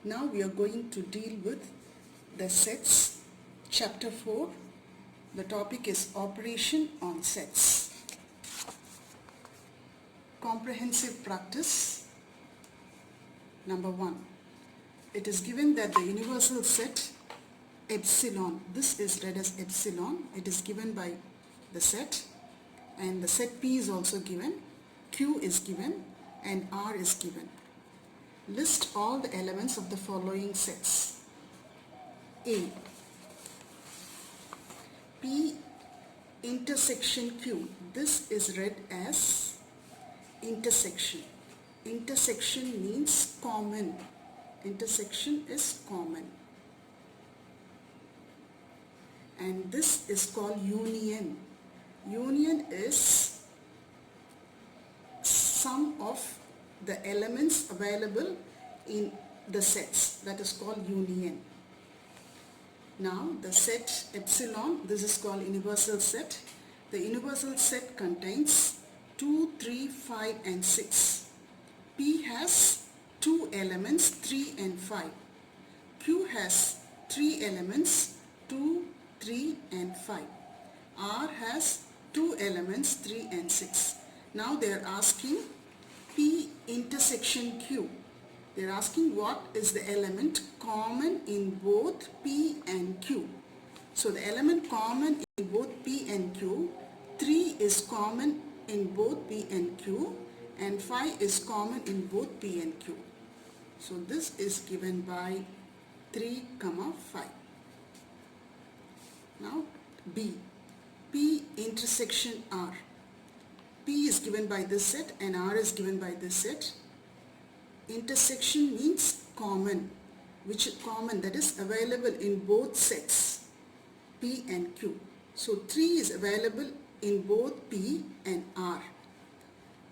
Now we are going to deal with the sets, chapter 4. The topic is operation on sets. Comprehensive practice. Number 1. It is given that the universal set epsilon, this is read as epsilon, it is given by the set, and the set P is also given, Q is given, and R is given. List all the elements of the following sets. A. P intersection Q. This is read as intersection. Intersection means common. Intersection is common. And this is called union. Union is sum of the elements available in the sets. That is called union. Now the set epsilon, this is called universal set. The universal set contains 2, 3, 5 and 6. P has 2 elements 3 and 5. Q has 3 elements 2, 3 and 5. R has 2 elements 3 and 6. Now they are asking P intersection Q. They are asking what is the element common in both P and Q. So the element common in both P and Q, 3 is common in both P and Q, and 5 is common in both P and Q. So this is given by 3, 5. Now B. P intersection R. P is given by this set and R is given by this set. Intersection means common, which is common, that is available in both sets P and Q. So 3 is available in both P and R,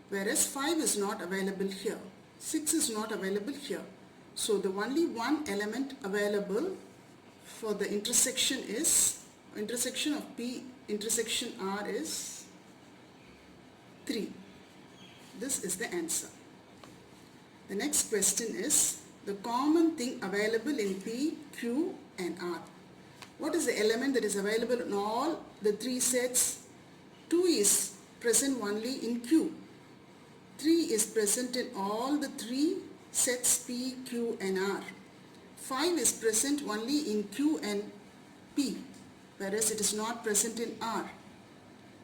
whereas 5 is not available here. 6 is not available here. So the only one element available for the intersection is, intersection of P intersection R is 3. This is the answer. The next question is the common thing available in P, Q and R. What is the element that is available in all the 3 sets? 2 is present only in Q. 3 is present in all the 3 sets P, Q and R. 5 is present only in Q and P, whereas it is not present in R.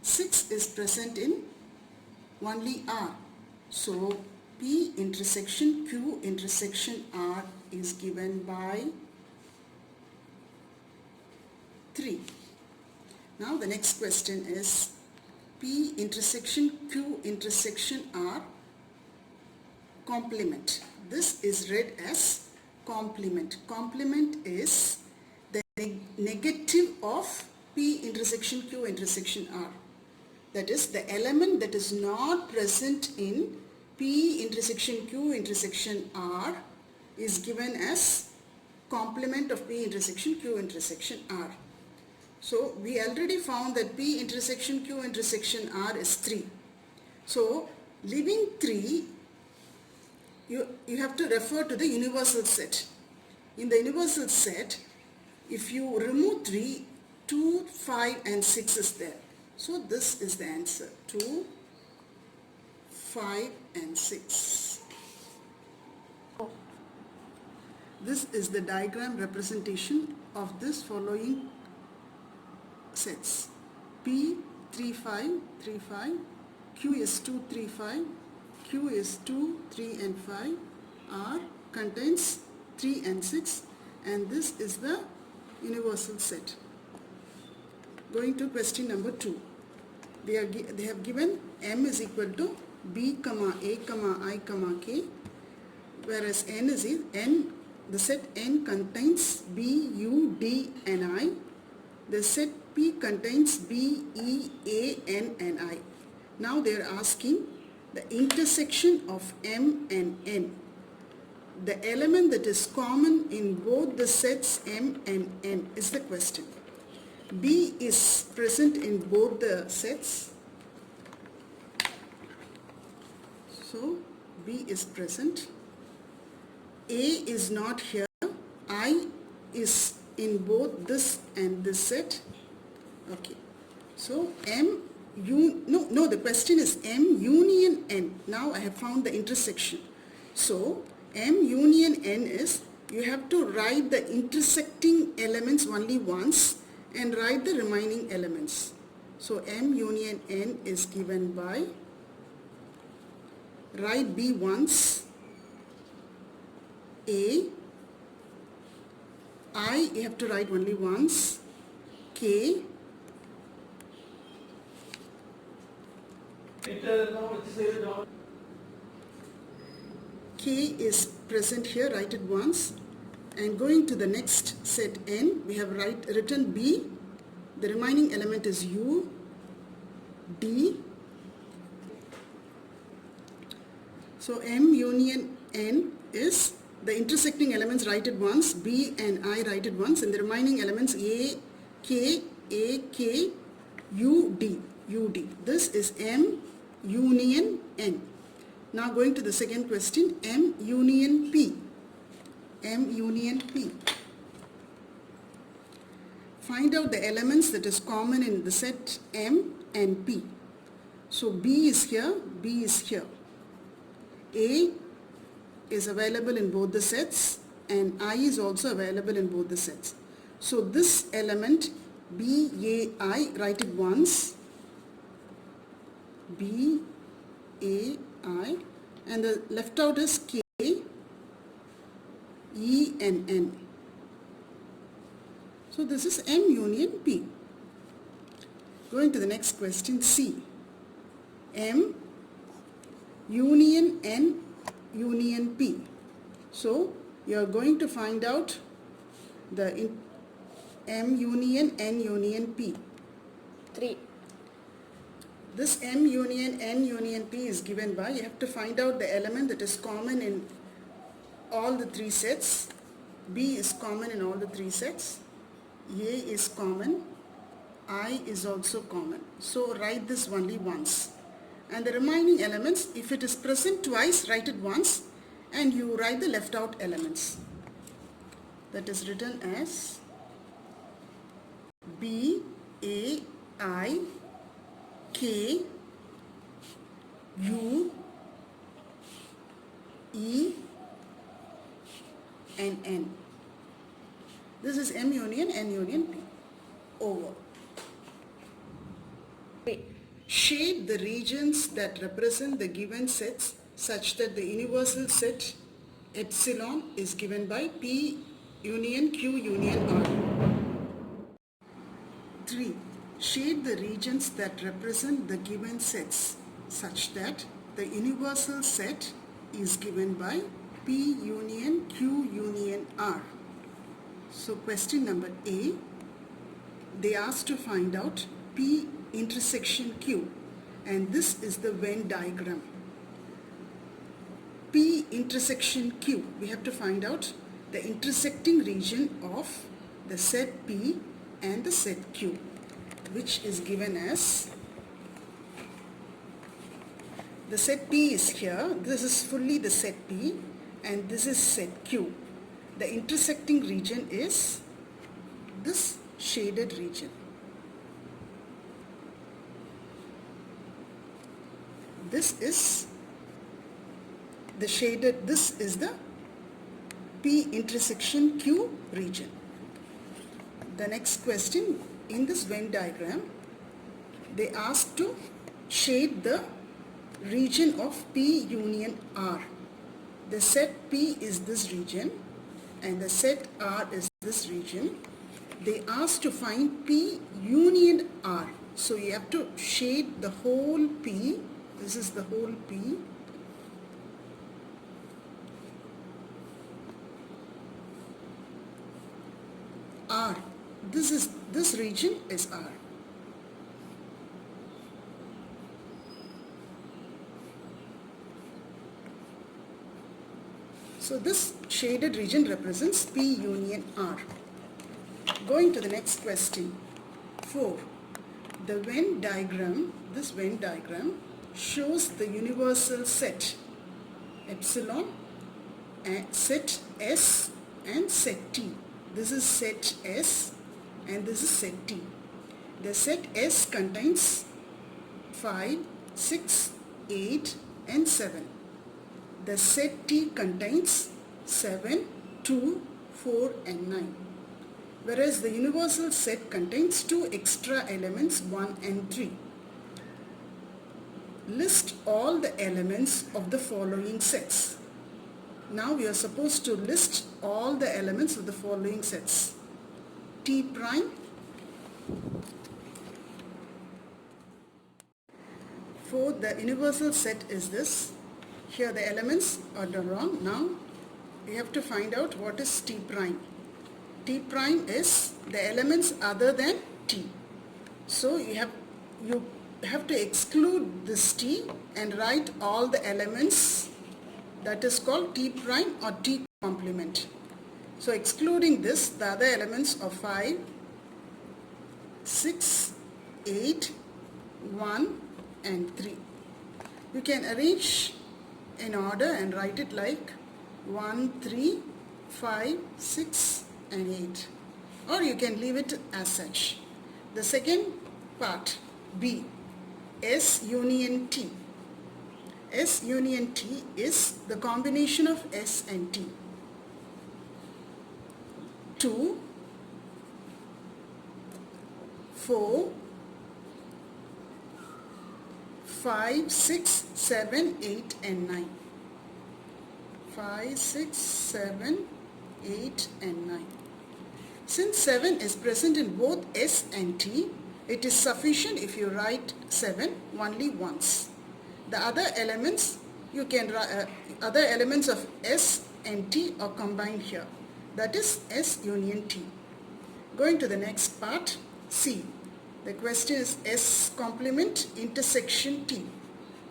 6 is present in only R. So P intersection Q intersection R is given by 3. Now the next question is P intersection Q intersection R complement. This is read as complement. Complement is the negative of P intersection Q intersection R. That is, the element that is not present in P intersection Q intersection R is given as complement of P intersection Q intersection R. So we already found that P intersection Q intersection R is 3. So leaving 3, you have to refer to the universal set. In the universal set, if you remove 3, 2, 5 and 6 is there. So this is the answer, 2, 5 and 6. This is the diagram representation of this following sets. P 3, 5, 3, 5, Q is 2, 3, 5, Q is 2, 3 and 5, R contains 3 and 6, and this is the universal set. Going to question number 2. They have given M is equal to B, A, I, K, whereas N is the set N contains B, U, D and I. The set P contains B, E, A, N and I. Now they are asking the intersection of M and N. The element that is common in both the sets M and N is the question. B is present in both the sets. So B is present. A is not here. I is in both this and this set. Okay. So the question is M union N. Now I have found the intersection. So M union N is, you have to write the intersecting elements only once and write the remaining elements. So M union N is given by, write B once, A, I you have to write only once, K, K is present here, write it once. And going to the next set N, we have written B. The remaining element is U, D. So M union N is, the intersecting elements write it once, B and I write it once, and the remaining elements A, K, U, D, U, D. This is M union N. Now going to the second question, M union P. M union P. Find out the elements that is common in the set M and P. So B is here, B is here. A is available in both the sets and I is also available in both the sets. So this element B, A, I, write it once. B, A, I, and the left out is K, E and N. So this is M union P. Going to the next question, C. M union N union P. So you are going to find out the M union N union P. 3. This M union N union P is given by, you have to find out the element that is common in all the three sets. B is common in all the three sets. A is common. I is also common. So write this only once. And the remaining elements, if it is present twice, write it once and you write the left out elements. That is written as B, A, I, K, U, E and N. This is M union N union P. Over. 3. Shade the regions that represent the given sets such that the universal set epsilon is given by P union Q union R. 3. Shade the regions that represent the given sets such that the universal set is given by P union Q union R. So question number A, they asked to find out P intersection Q, and this is the Venn diagram. P intersection Q, we have to find out the intersecting region of the set P and the set Q, which is given as, the set P is here, this is fully the set P and this is set Q. The intersecting region is this shaded region. This is the shaded, this is the P intersection Q region. The next question, in this Venn diagram, they asked to shade the region of P union R. The set P is this region and the set R is this region. They asked to find P union R. So you have to shade the whole P. This is the whole P. R. This region is R. So this shaded region represents P union R. Going to the next question. 4. The Venn diagram, this Venn diagram shows the universal set epsilon set S and set T. This is set S and this is set T. The set S contains 5, 6, 8 and 7. The set T contains 7, 2, 4 and 9. Whereas the universal set contains 2 extra elements, 1 and 3. List all the elements of the following sets. Now we are supposed to list all the elements of the following sets. T prime, for the universal set is this. Here the elements are wrong. Now we have to find out what is T prime. T prime is the elements other than T. So you have to exclude this T and write all the elements. That is called T prime or T complement. So excluding this, the other elements are 5, 6, 8, 1 and 3. You can arrange in order and write it like 1, 3, 5, 6 and 8. Or you can leave it as such. The second part, B, S union T. S union T is the combination of S and T. 2, 4, 5, 6, 7, 8 and 9. 5, 6, 7, 8 and 9. Since 7 is present in both S and T, it is sufficient if you write 7 only once. The other elements other elements of S and T are combined here. That is S union T. Going to the next part, C. The question is S complement intersection T.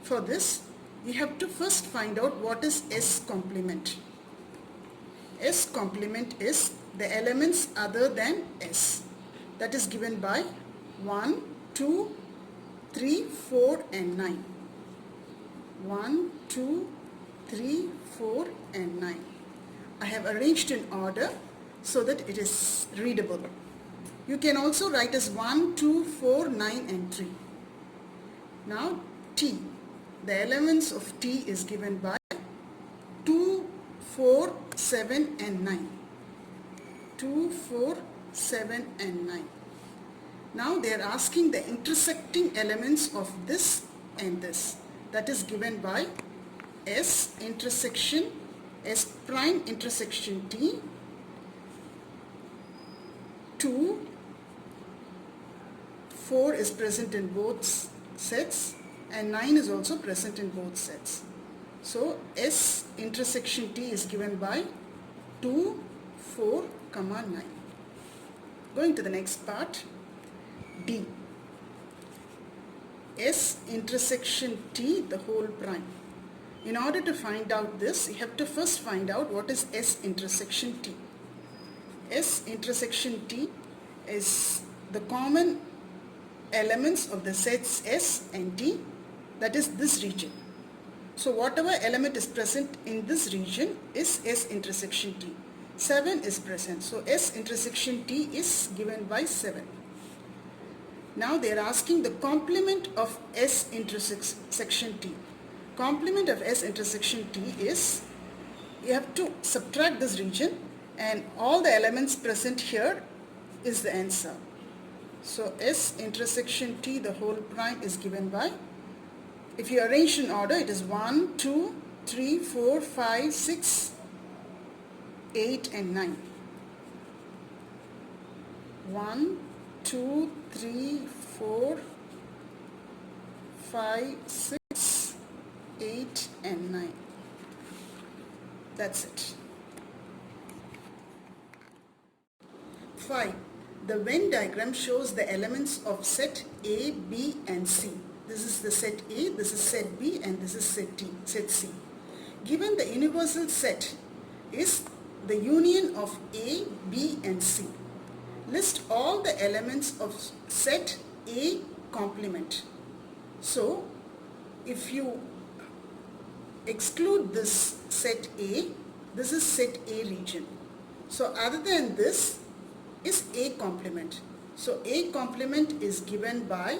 For this, we have to first find out what is S complement. S complement is the elements other than S. That is given by 1, 2, 3, 4 and 9. 1, 2, 3, 4 and 9. I have arranged in order so that it is readable. You can also write as 1, 2, 4, 9 and 3. Now T. The elements of T is given by 2, 4, 7 and 9. 2, 4, 7 and 9. Now they are asking the intersecting elements of this and this. That is given by S intersection, S prime intersection T. 2, 4 is present in both sets and 9 is also present in both sets. So S intersection T is given by 2, 4, 9. Going to the next part, D. S intersection T, the whole prime. In order to find out this, you have to first find out what is S intersection T. S intersection T is the common elements of the sets S and T, that is this region. So whatever element is present in this region is S intersection T. 7 is present. So S intersection T is given by 7. Now they are asking the complement of S intersection T. Complement of S intersection T is, you have to subtract this region and all the elements present here is the answer. So S intersection T, the whole prime, is given by, if you arrange in order, it is 1, 2, 3, 4, 5, 6, 8 and 9. 1, 2, 3, 4, 5, 6, 8 and 9. That's it. 5. The Venn diagram shows the elements of set A, B and C. This is the set A, this is set B and this is set C. Given the universal set is the union of A, B and C. List all the elements of set A complement. So if you exclude this set A, This is set A region. So other than this is A complement. So A complement is given by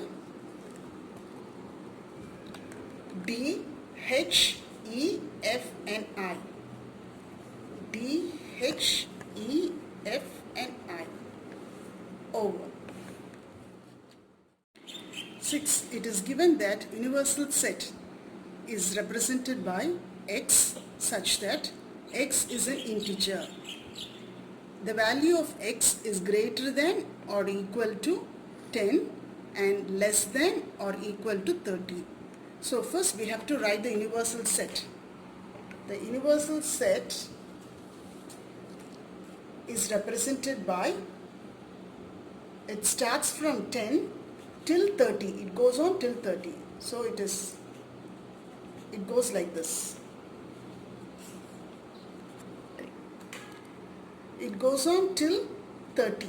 D, H, E, F and I. D, H, E, F and I over 6. It is given that universal set is represented by X such that X is an integer. The value of X is greater than or equal to 10 and less than or equal to 30. So first we have to write the universal set. The universal set is represented by, it starts from 10 till 30. It goes on till 30. So it goes like this. It goes on till 30.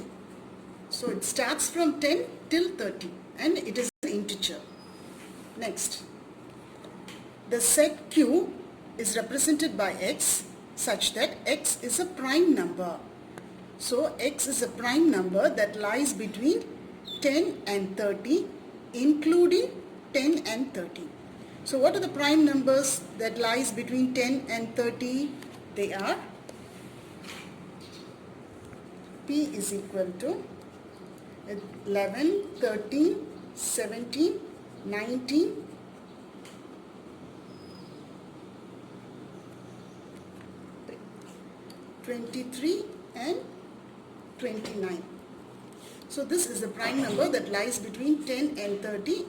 So it starts from 10 till 30 and it is an integer. Next, the set Q is represented by X such that X is a prime number. So X is a prime number that lies between 10 and 30, including 10 and 30. So what are the prime numbers that lies between 10 and 30? They are P is equal to 11, 13, 17, 19, 23 and 29. So this is the prime number that lies between 10 and 30,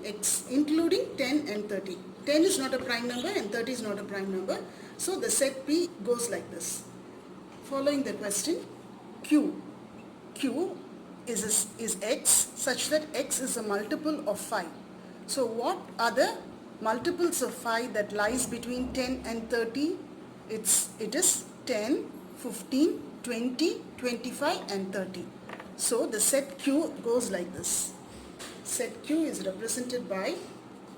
including 10 and 30. 10 is not a prime number and 30 is not a prime number. So the set P goes like this. Following the question, Q is X such that X is a multiple of 5. So what are the multiples of 5 that lies between 10 and 30? It is 10, 15, 20, 25 and 30. So the set Q goes like this. Set Q is represented by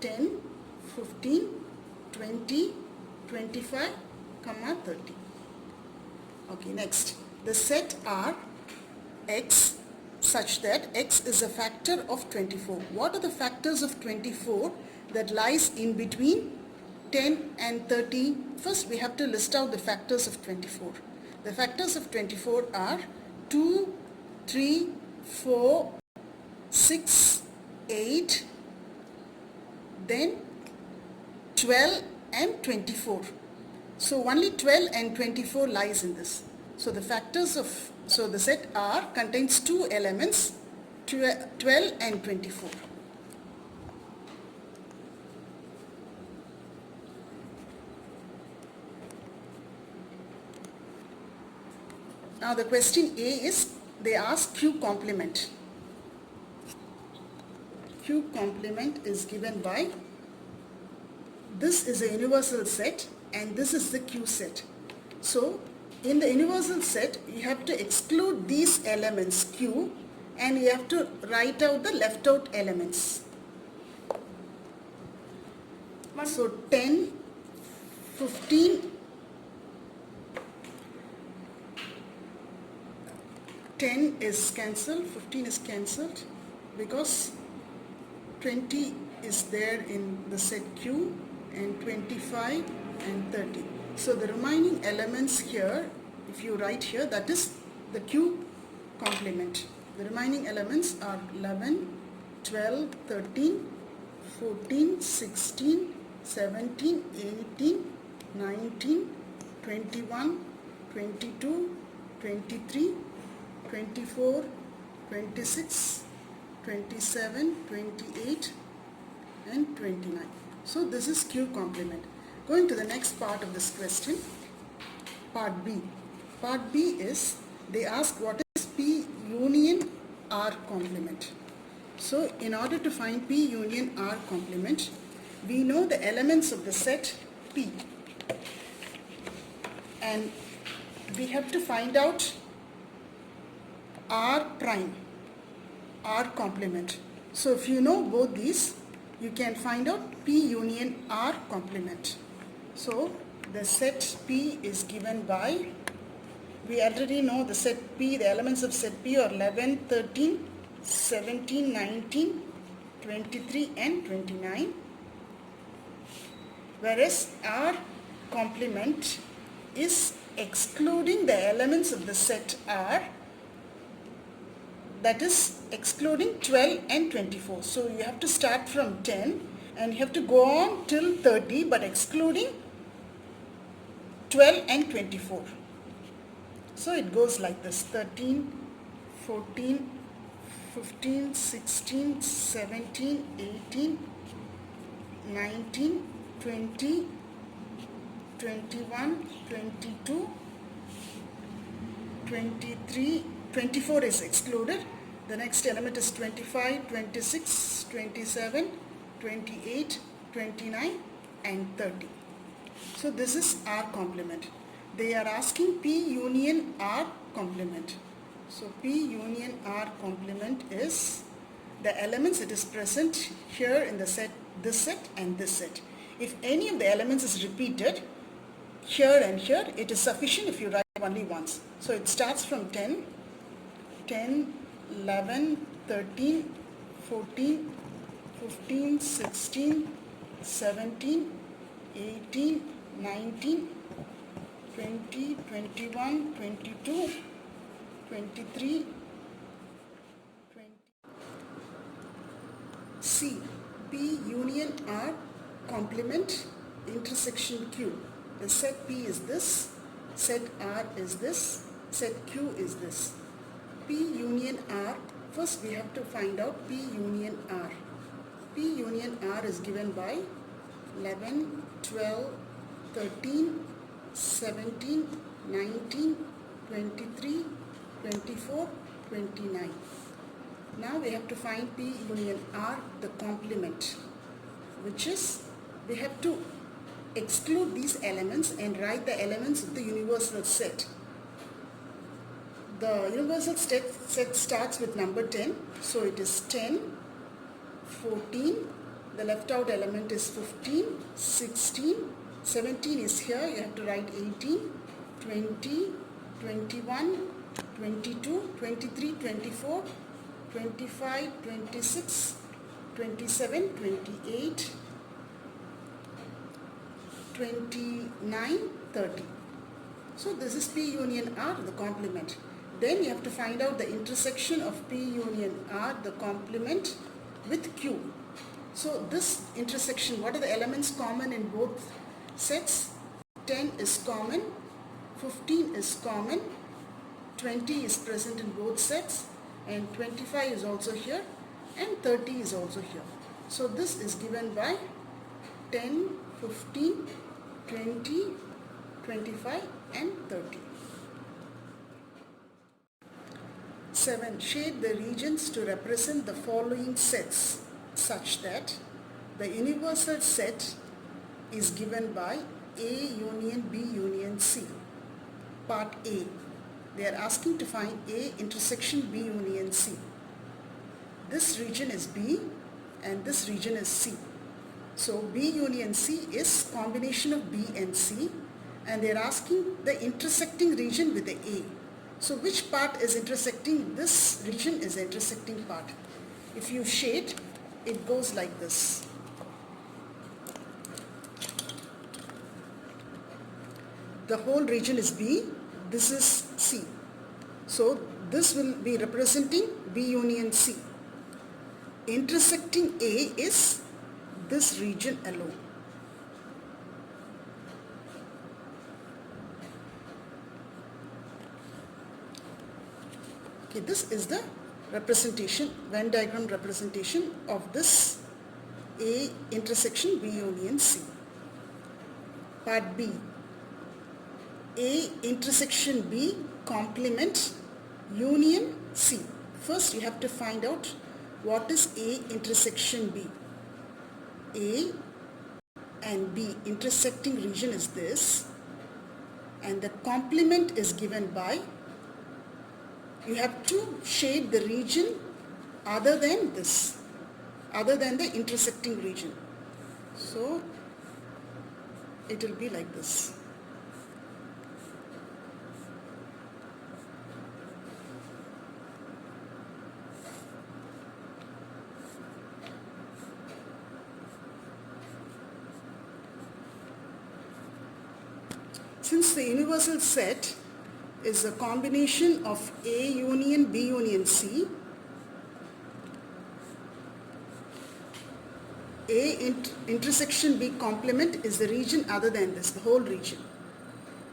10, 15, 20, 25, 30. Okay, next. The set R X such that X is a factor of 24. What are the factors of 24 that lies in between 10 and 30? First we have to list out the factors of 24. The factors of 24 are 2, 3, 4, 6, 8, then 12 and 24. So only 12 and 24 lies in this. So the set R contains two elements, 12 and 24. Now the question A is, they ask Q complement. Q complement is given by, this is a universal set and this is the Q set. So in the universal set you have to exclude these elements Q and you have to write out the left out elements. So 10, 15, 10 is cancelled, 15 is cancelled because 20 is there in the set Q and 25 and 30. So the remaining elements here, if you write here, that is the Q complement. The remaining elements are 11, 12, 13, 14, 16, 17, 18, 19, 21, 22, 23, 24, 26, 27, 28 and 29. So this is Q complement. Going to the next part of this question, part B. Part B is, they ask what is P union R complement. So in order to find P union R complement, we know the elements of the set P and we have to find out R prime, R complement. So if you know both these, you can find out P union R complement. So The set P is given by, we already know the set P, the elements of set P are 11, 13, 17, 19, 23 and 29. Whereas our complement is excluding the elements of the set R, that is excluding 12 and 24. So you have to start from 10 and you have to go on till 30 but excluding 12 and 24. So it goes like this: 13, 14, 15, 16, 17, 18, 19, 20, 21, 22, 23, 24 is excluded. The next element is 25, 26, 27, 28, 29 and 30. So this is R complement. They are asking P union R complement. So P union R complement is the elements that is present here in the set, this set and this set. If any of the elements is repeated here and here, it is sufficient if you write only once. So it starts from 10, 10, 11, 13, 14, 15, 16, 17, 18, 19, 20, 21, 22, 23, 20. C. P union R complement intersection Q. The set P is this, set R is this, set Q is this. P union R, first we have to find out P union R. P union R is given by 11, 12, 13, 17, 19, 23, 24, 29. Now we have to find P union R, the complement, which is, we have to exclude these elements and write the elements of the universal set. The universal set starts with number 10, so it is 10, 14, the left out element is 15, 16, 17 is here, you have to write 18, 20, 21, 22, 23, 24, 25, 26, 27, 28, 29, 30. So this is P union R, the complement. Then you have to find out the intersection of P union R, the complement, with Q. So this intersection, what are the elements common in both sets? 10 is common, 15 is common, 20 is present in both sets, and 25 is also here, and 30 is also here. So this is given by 10, 15, 20, 25 and 30. 7. Shade the regions to represent the following sets such that the universal set is given by A union B union C. Part A. They are asking to find A intersection B union C. This region is B and this region is C. So B union C is combination of B and C, and they are asking the intersecting region with the A. So which part is intersecting? This region is the intersecting part. If you shade, it goes like this. The whole region is B, this is C. So this will be representing B union C. Intersecting A is this region alone. Okay, this is the representation, Venn diagram representation of this A intersection B union C. Part B. A intersection B complement union C. First you have to find out what is A intersection B. A and B intersecting region is this, and the complement is given by, you have to shade the region other than this, other than the intersecting region. So it will be like this. Since the universal set is a combination of A union B union C, A intersection B complement is the region other than this, the whole region.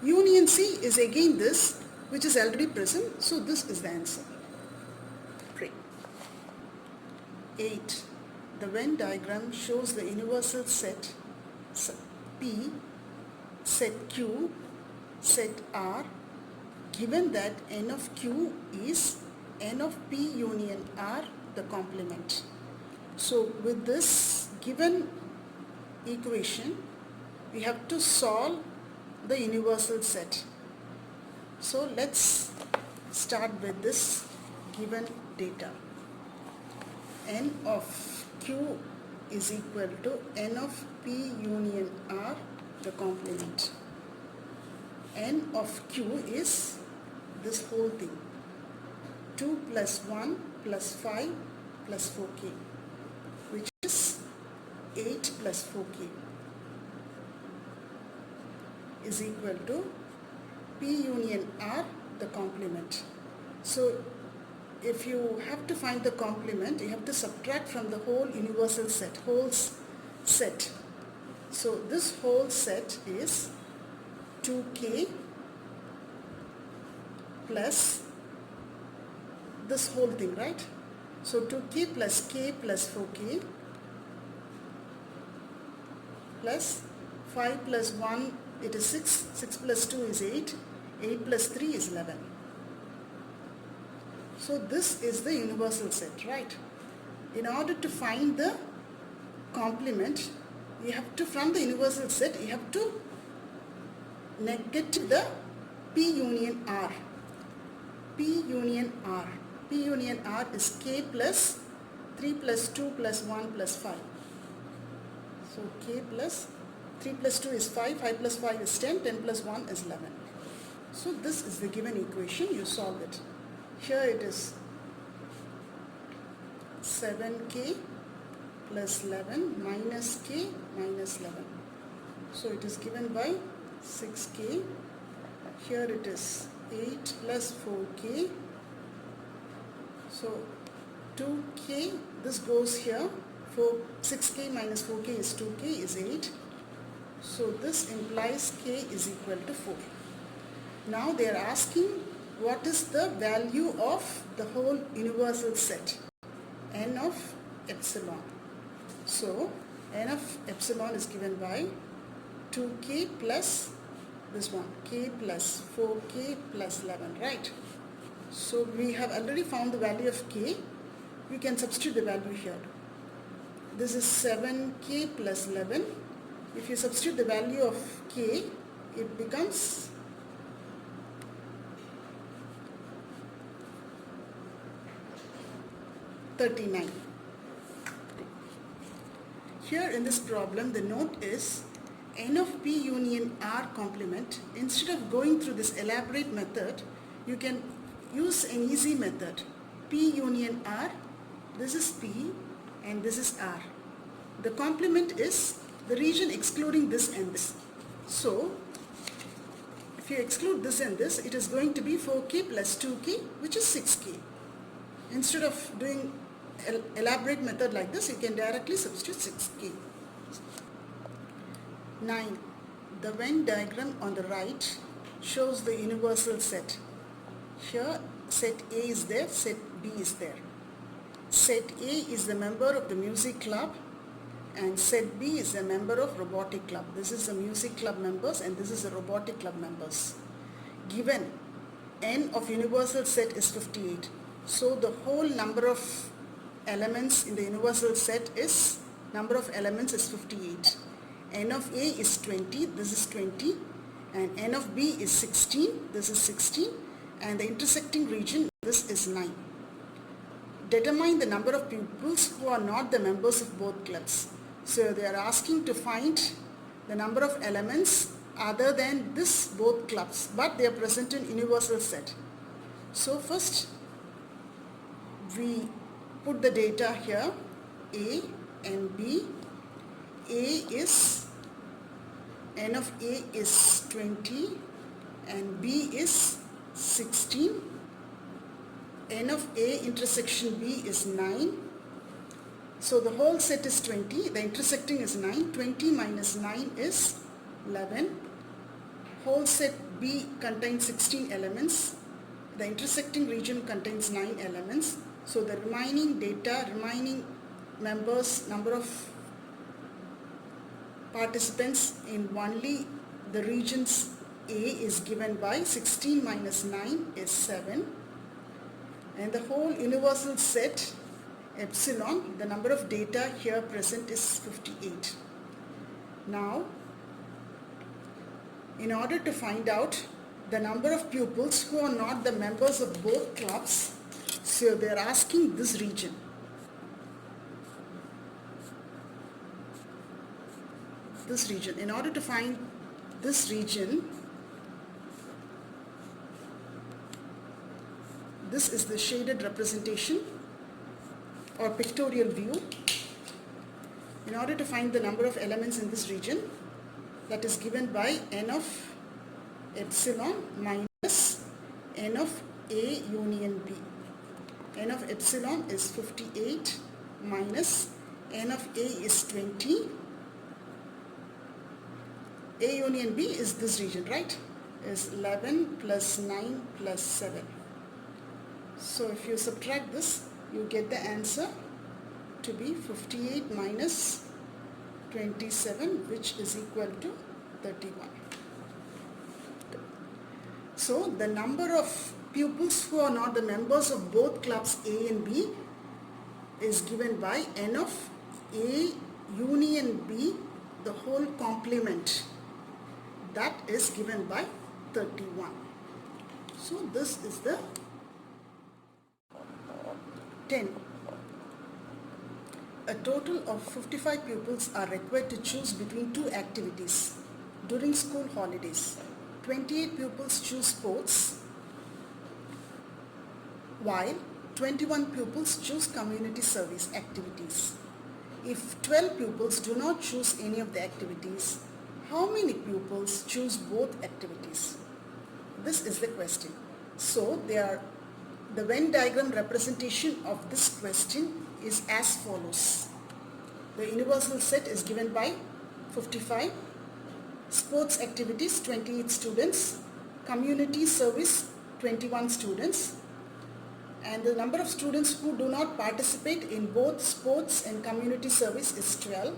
Union C is again this, which is already present, so this is the answer. 8. The Venn diagram shows the universal set P, set Q, set R, given that n of Q is n of P union R, the complement. So with this given equation, we have to solve the universal set. So let's start with this given data. N of Q is equal to n of P union R, the complement. N of Q is this whole thing, 2 plus 1 plus 5 plus 4k, which is 8 plus 4k, is equal to P union R, the complement. So if you have to find the complement, you have to subtract from the whole universal set, set. So this whole set is 2k plus this whole thing, right? So 2k plus k plus 4k plus 5 plus 1, it is 6, 6 plus 2 is 8, 8 plus 3 is 11. So this is the universal set, right? In order to find the complement, you have to, from the universal set, you have to negate the P union R. P union R. P union R is k plus 3 plus 2 plus 1 plus 5. So k plus 3 plus 2 is 5, 5 plus 5 is 10, 10 plus 1 is 11. So this is the given equation, you solve it. Here it is 7k plus 11 minus k minus 11. So it is given by 6k. Here it is 8 plus 4k. So 2k, this goes here. 6k minus 4k is 2k is 8. So this implies k is equal to 4. Now they are asking what is the value of the whole universal set, n of epsilon. So n of epsilon is given by 2k plus this one, k plus 4k plus 11, right? So we have already found the value of k. We can substitute the value here. This is 7k plus 11. If you substitute the value of k, it becomes 39. Here in this problem, the note is n of P union R complement. Instead of going through this elaborate method, you can use an easy method. P union R, this is P and this is R. The complement is the region excluding this and this. So if you exclude this and this, it is going to be 4k plus 2k, which is 6k. Instead of doing elaborate method like this, you can directly substitute 6k. 9. The Venn diagram on the right shows the universal set. Here set A is there, set B is there. Set A is the member of the music club and set B is a member of robotic club. This is the music club members and this is the robotic club members. Given n of universal set is 58. So the whole number of elements in the universal set is, number of elements is 58. N of A is 20, this is 20, and N of B is 16, this is 16, and the intersecting region, this is 9. Determine the number of pupils who are not the members of both clubs. So they are asking to find the number of elements other than this both clubs, but they are present in universal set. So first we put the data here, A and B. N of A is 20 and B is 16. N of A intersection B is 9. So the whole set is 20, the intersecting is 9. 20 minus 9 is 11. Whole set B contains 16 elements. The intersecting region contains 9 elements. So the remaining data, remaining members, number of participants in only the regions A is given by 16 minus 9 is 7. And the whole universal set epsilon, the number of data here present is 58. Now, in order to find out the number of pupils who are not the members of both clubs, so they are asking this region. This region. In order to find this region, this is the shaded representation or pictorial view. In order to find the number of elements in this region, that is given by n of epsilon minus n of A union B. N of epsilon is 58 minus n of A is 20. A union B is this region, right? Is 11 plus 9 plus 7. So if you subtract this, you get the answer to be 58 minus 27, which is equal to 31. So the number of pupils who are not the members of both clubs A and B is given by n of A union B, the whole complement. That is given by 31. So this is the 10. A total of 55 pupils are required to choose between two activities during school holidays. 28 pupils choose sports, while 21 pupils choose community service activities. If 12 pupils do not choose any of the activities, how many pupils choose both activities? This is the question. So the Venn diagram representation of this question is as follows. The universal set is given by 55, sports activities 28 students, community service 21 students, and the number of students who do not participate in both sports and community service is 12.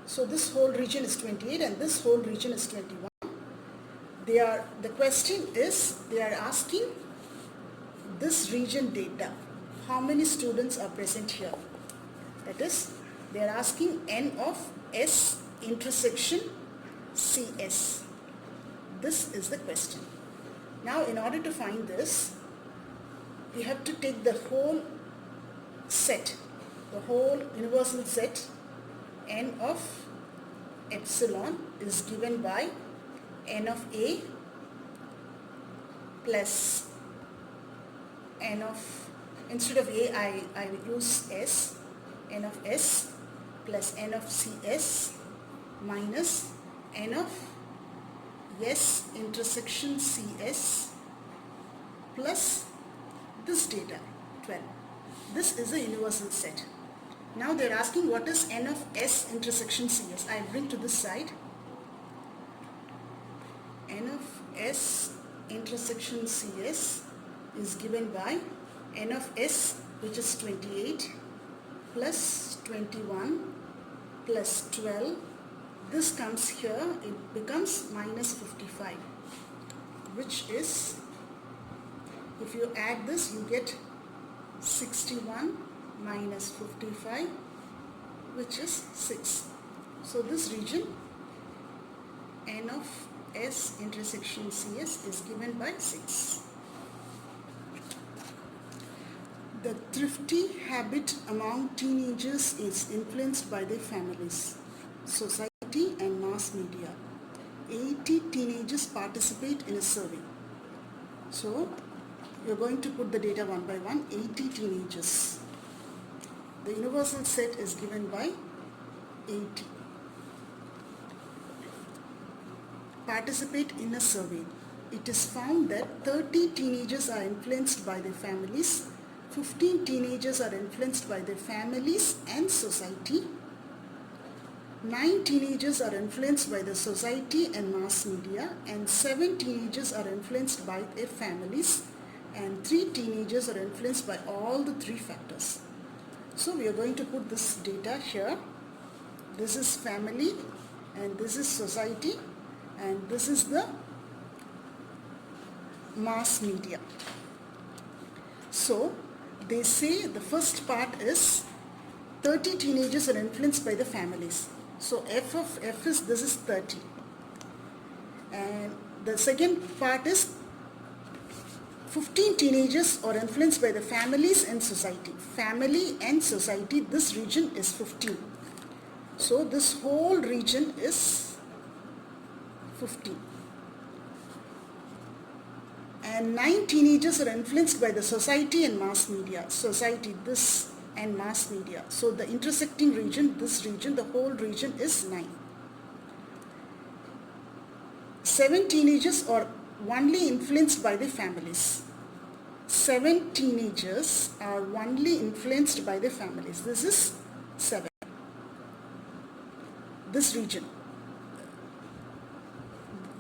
So this whole region is 28 and this whole region is 21. The question is, they are asking this region data. How many students are present here? That is, they are asking n of S intersection CS. This is the question. Now in order to find this, you have to take the whole set, the whole universal set. N of epsilon is given by n of A plus n of, instead of A I will use S, n of S plus n of CS minus n of S intersection CS plus this data 12. This is a universal set. Now they are asking what is n of S intersection CS. I bring to this side. N of S intersection CS is given by n of S, which is 28 plus 21 plus 12. This comes here, it becomes minus 55, which is, if you add this, you get 61 minus 55, which is 6. So this region n of S intersection CS is given by 6. The thrifty habit among teenagers is influenced by their families, society, society and mass media. 80 teenagers participate in a survey. So you're going to put the data one by one. 80 teenagers. The universal set is given by 80. Participate in a survey. It is found that 30 teenagers are influenced by their families, 15 teenagers are influenced by their families and society, 9 teenagers are influenced by the society and mass media, and 7 teenagers are influenced by their families, and 3 teenagers are influenced by all the 3 factors. So we are going to put this data here. This is family, and this is society, and this is the mass media. So they say the first part is 30 teenagers are influenced by the families. So F of F is, this is 30. And the second part is 15 teenagers are influenced by the families and society. Family and society, this region is 15. So this whole region is 15. And 9 teenagers are influenced by the society and mass media. Society, this, and mass media. So the intersecting region, this region, the whole region is 9. 7 teenagers are only influenced by the families. 7 teenagers are only influenced by the families. This is 7. This region.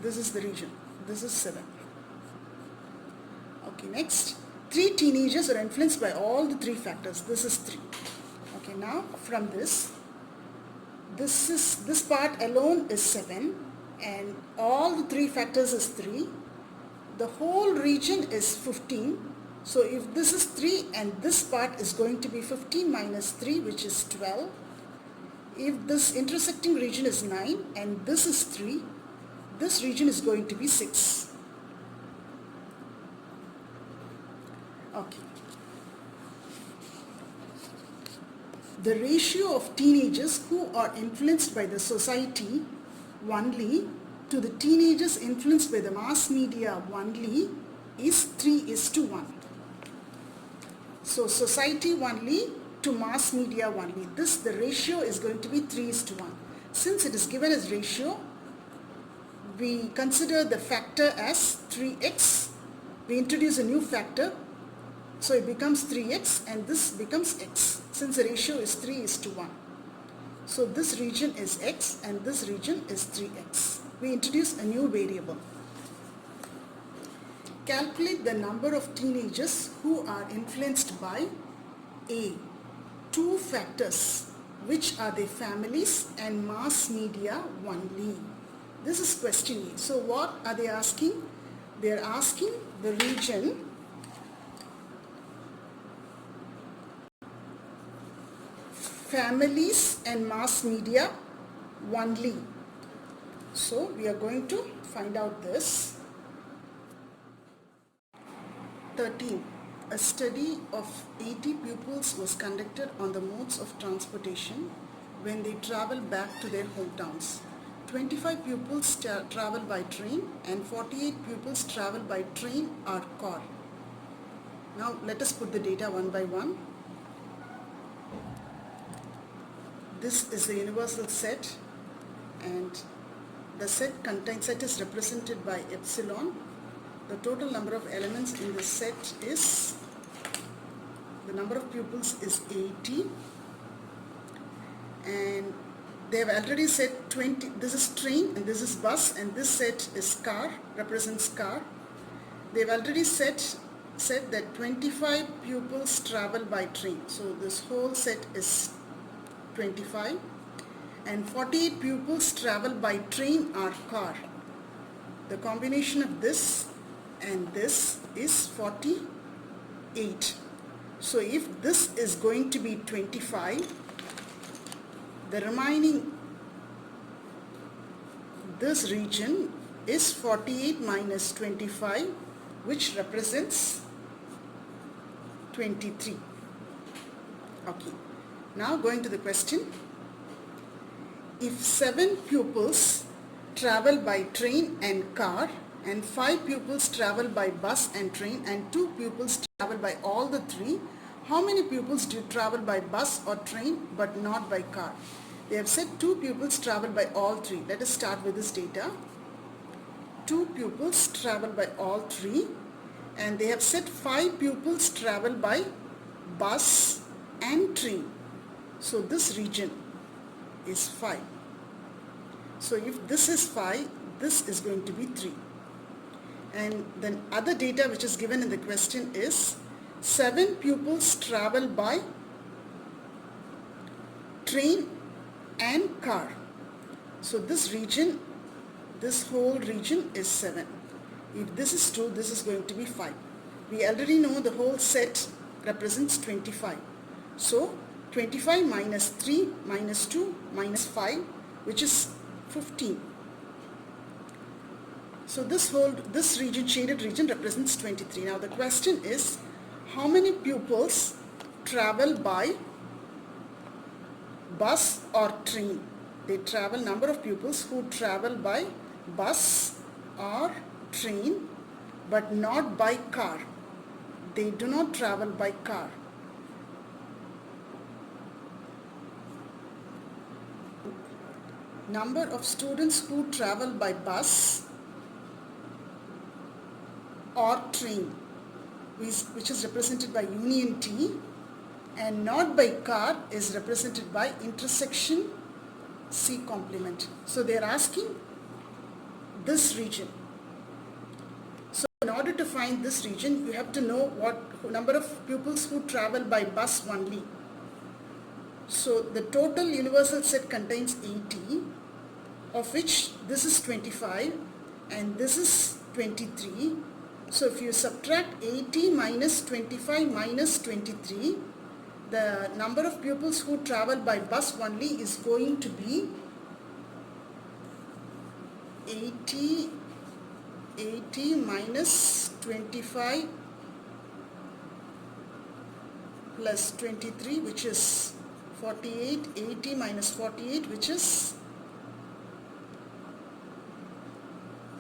This is the region. This is 7. Okay, next. 3 teenagers are influenced by all the 3 factors. This is 3. Okay, now from this part alone is 7, and all the 3 factors is 3. The whole region is 15. So if this is 3 and this part is going to be 15 minus 3, which is 12. If this intersecting region is 9 and this is 3, this region is going to be 6. Okay. The ratio of teenagers who are influenced by the society only to the teenagers influenced by the mass media only is 3:1. So society only to mass media only. The ratio is going to be 3:1. Since it is given as ratio, we consider the factor as 3x. We introduce a new factor. So it becomes 3x and this becomes x, since the ratio is 3:1. So this region is x and this region is 3x. We introduce a new variable. Calculate the number of teenagers who are influenced by A, 2 factors, which are their families and mass media only. This is question A. So what are they asking? They are asking the region families and mass media only. So we are going to find out this. 13. A study of 80 pupils was conducted on the modes of transportation when they travel back to their hometowns. 25 pupils travel by train and 48 pupils travel by train or car. Now let us put the data one by one. This is the universal set, and the set is represented by epsilon. The total number of elements in the set is, the number of pupils is 80, and they have already said 20. This is train and this is bus, and this set is car, represents car. They have already said that 25 pupils travel by train. So this whole set is 25, and 48 pupils travel by train or car. The combination of this and this is 48. So if this is going to be 25, the remaining, this region is 48 minus 25, which represents 23. Okay. Now going to the question. if 7 pupils travel by train and car and 5 pupils travel by bus and train and 2 pupils travel by all the three, how many pupils do travel by bus or train but not by car? They have said 2 pupils travel by all three. Let us start with this data. 2 pupils travel by all three, and they have said 5 pupils travel by bus and train. So this region is 5. So if this is 5, this is going to be 3. And then other data which is given in the question is 7 pupils travel by train and car. So this region, this whole region is 7. If this is 2, this is going to be 5. We already know the whole set represents 25. So 25 minus 3 minus 2 minus 5, which is 15. So this region, shaded region, represents 23. Now the question is, how many pupils travel by bus or train? They travel, number of pupils who travel by bus or train but not by car. They do not travel by car. Number of students who travel by bus or train, which is represented by Union T, and not by car is represented by intersection C complement. So they are asking this region. So in order to find this region, you have to know what number of pupils who travel by bus only. So the total universal set contains 80, of which this is 25 and this is 23. So if you subtract 80 minus 25 minus 23, the number of pupils who travel by bus only is going to be 80 minus 25 plus 23, which is 48, 80 minus 48, which is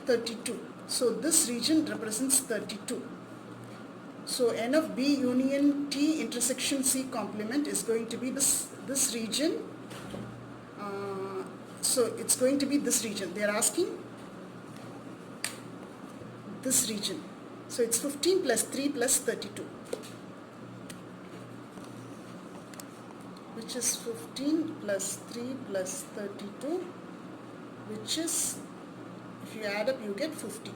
32. So this region represents 32. So N of B union T intersection C complement is going to be this region. So it's going to be this region. They are asking this region. So it's 15 plus 3 plus 32, which is 15 plus 3 plus 32, which is, if you add up, you get 50.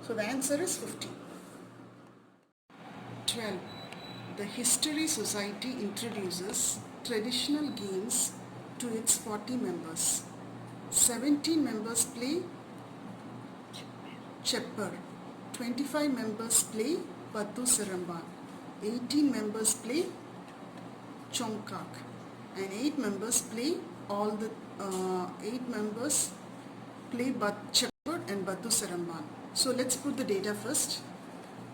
So the answer is 50. 12. The History Society introduces traditional games to its 40 members. 17 members play Chepper, 25 members play Pattu Siramban, 18 members play Chongkak, and 8 members play all the 8 members play Chepper and Pattu Siramban. So let's put the data first.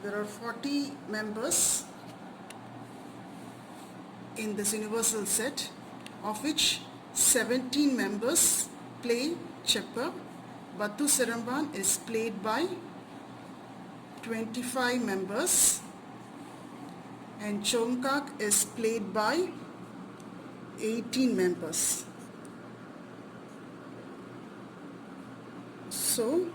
There are 40 members in this universal set, of which 17 members play Chepper. Pattu Siramban is played by 25 members and Chongkak is played by 18 members. So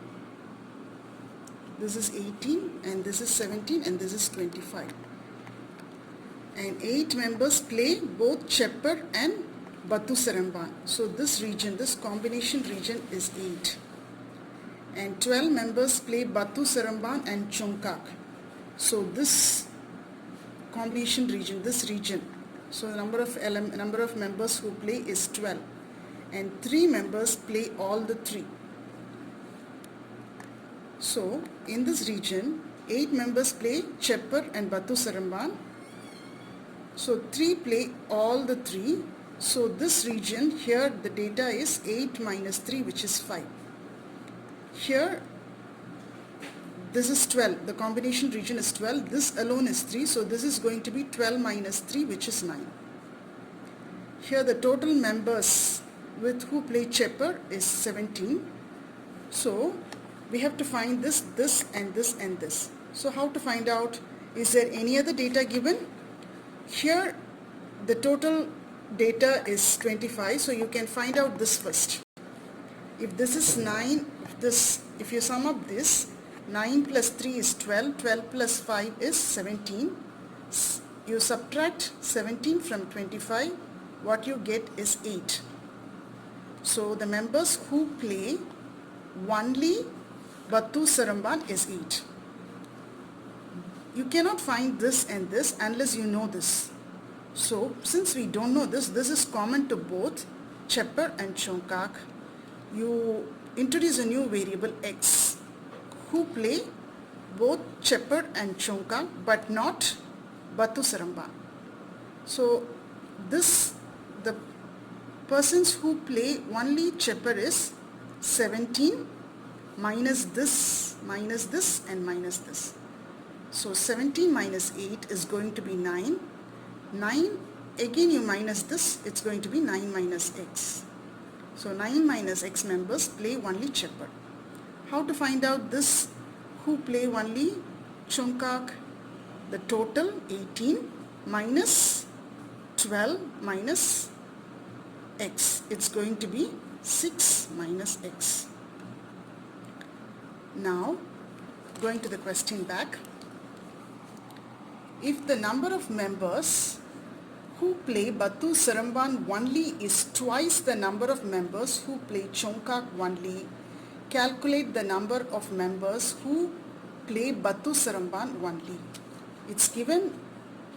this is 18 and this is 17 and this is 25. And 8 members play both Chepper and Pattu Siramban. So this region, this combination region is 8. And 12 members play Pattu Siramban and Chongkak. So this combination region, this region, so the number of members who play is 12. And 3 members play all the 3. So in this region, 8 members play Chepper and Pattu Siramban. So 3 play all the 3. So this region, here the data is 8 minus 3, which is 5. Here this is 12. The combination region is 12. This alone is 3. So this is going to be 12 minus 3, which is 9. Here the total members with who play Chepper is 17. So we have to find this, and this and this. So how to find out? Is there any other data given? Here the total data is 25, so you can find out this first. If this is 9, if you sum up this, 9 plus 3 is 12, 12 plus 5 is 17. You subtract 17 from 25, what you get is 8. So the members who play only Battu Saramban is 8. You cannot find this and this unless you know this. So since we don't know this, this is common to both Chepper and Chongkak. You introduce a new variable x, who play both Chepper and Chongkak but not Battu Saramban. So the persons who play only Chepper is 17 minus this, and minus this. So 17 minus 8 is going to be 9. 9, again you minus this, it's going to be 9 minus x. So 9 minus x members play only Chepper. How to find out this, who play only Chongkak? The total 18 minus 12 minus x. It's going to be 6 minus x. Now going to the question back. If the number of members who play Battu Saramban only is twice the number of members who play Chongkak only, calculate the number of members who play Battu Saramban only. It's given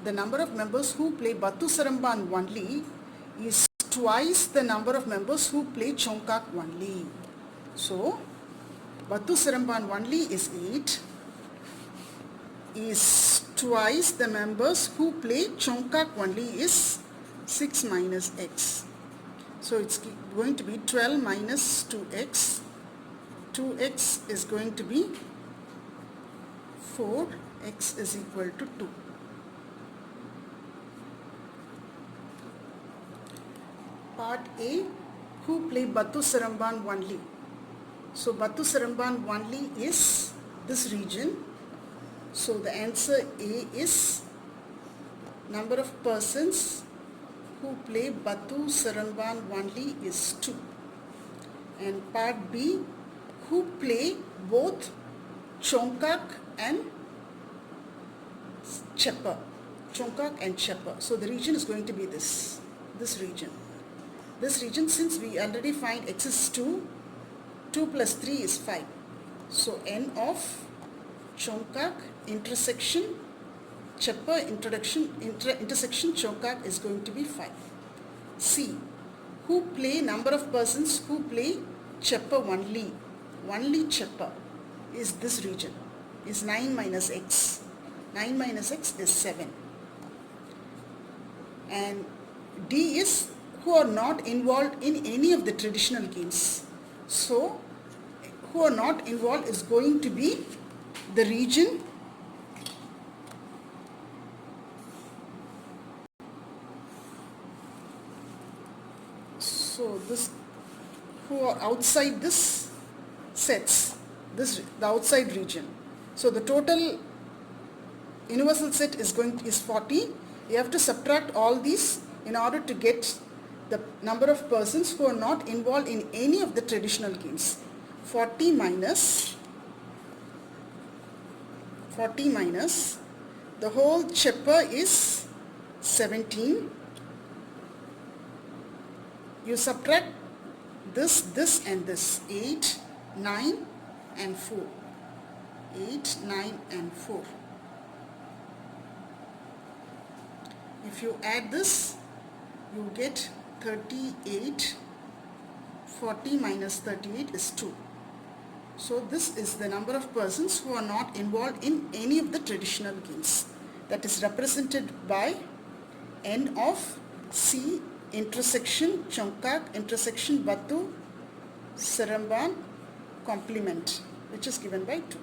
the number of members who play Battu Saramban only is twice the number of members who play Chongkak only. So Battu Saramban only is 8, is twice the members who play Chongkak only is 6 minus x. So it's going to be 12 minus 2x. 2x is going to be 4, x is equal to 2. Part A, who play Battu Saramban only. So Battu Saramban only is this region. So the answer A is number of persons who play Battu Saramban only is 2. And part B, who play both Chongkak and Chepper. Chongkak and Chepper. So the region is going to be this region. This region, since we already find x is 2, 2 plus 3 is 5. So n of Chongkak intersection Chepper intersection Chongkak is going to be 5. C, who play number of persons who play Chepper only Chepper is this region, is 9 minus x. 9 minus x is 7. And D is who are not involved in any of the traditional games. So who are not involved is going to be the region who are outside this sets, the outside region. So the total universal set is 40. You have to subtract all these in order to get the number of persons who are not involved in any of the traditional games. 40 minus the whole Chepper is 17. You subtract this and this, 8, 9 and 4. 8, 9 and 4. If you add this, you get 38. 40 minus 38 is 2. So this is the number of persons who are not involved in any of the traditional games. That is represented by N of C intersection Chongkak intersection Battu Saramban complement, which is given by 2.